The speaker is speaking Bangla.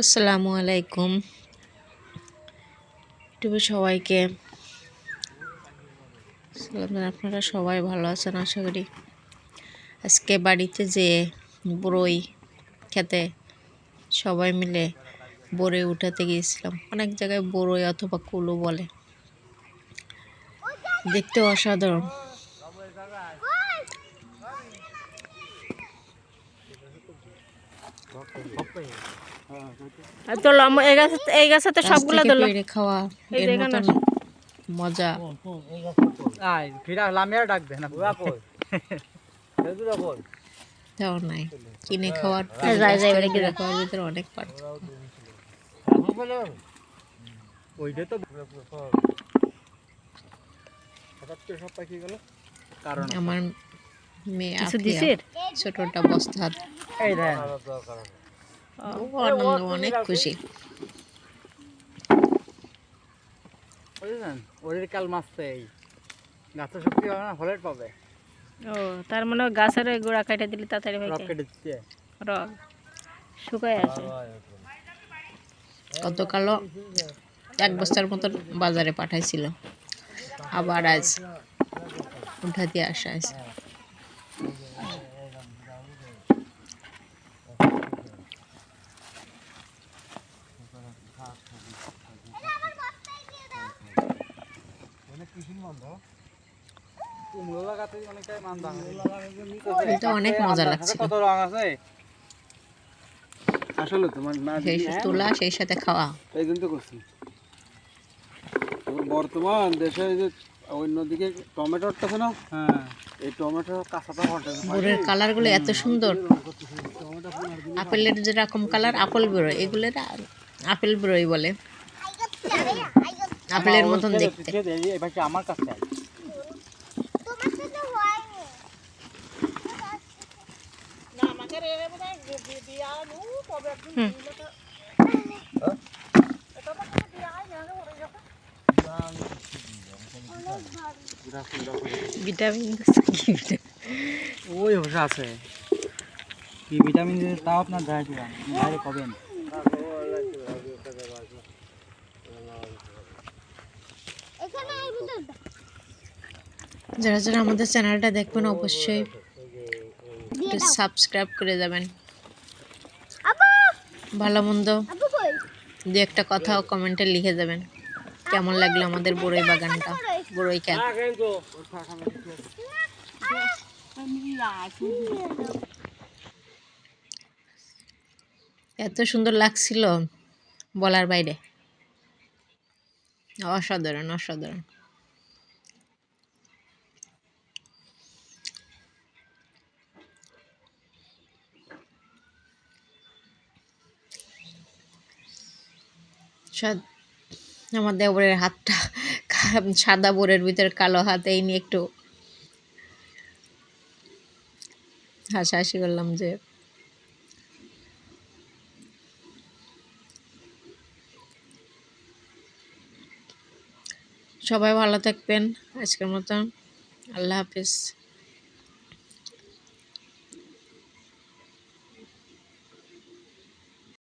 আসসালামু আলাইকুম। ইউটিউবে সবাইকে সালাম জানাই। আপনারা সবাই ভালো আছেন আশা করি। আজকে বাড়িতে যে বরই খেতে সবাই মিলে বরই উঠাতে গিয়েছিলাম। অনেক জায়গায় বরই অথবা কুলো বলে, দেখতে অসাধারণ। তোলো এই গাছে তো সবগুলা তোলো। পেড়ে খাওয়া এর মতন মজা তেমন নাই। কিনে খাওয়ার খাওয়ার ভিতরে অনেক পার্থক্য। আমার মেয়ে ছোটটা বস্তা হাত আনন্দ, অনেক খুশি। কাল মাছতে গাছের শক্তি হলে পাবে। ও তার মানে গাছের গোড়া কেটে দিলে তাড়াতাড়ি হয়, রগ শুকায় আসে। গতকালও 1 বস্তার মতন বাজারে পাঠাইছিল, আবার আজ উঠা দিয়ে আসা আছে। এটা অনেক মজা লাগছে। আসলে তোমার তোলা সেই সাথে খাওয়া। এই জন্য তো করছি। বর্তমান দেশে যে অন্যদিকে টমেটোর আছে না, হ্যাঁ এই টমেটো কাঁচাটা বরের কালার গুলো এত সুন্দর। আপেলের যেরকম কালার আপেল বড়ই, এগুলোর আপেল বড়ই বলে। আপেলের মতন দেখতে। আমার কাছে ভিটামিন ওই ভাষা আছে কি ভিটামিন তাও আপনার বাইরে কবেন। যারা যারা আমাদের চ্যানেলটা দেখবেন অবশ্যই সাবস্ক্রাইব করে যাবেন। ভালো মন্দ দু একটা কথাও কমেন্টে লিখে যাবেন। কেমন লাগলো আমাদের বরই বাগানটা, বরই খেত। এত সুন্দর লাগছিল বলার বাইরে, অসাধারণ অসাধারণ। আমার দেবরের হাতটা সাদা বোরের ভিতরে কালো হাত, এই নিয়ে একটু হাসাহাসি করলাম যে সবাই ভালো থাকবেন। আজকের মতন আল্লাহ হাফেজ।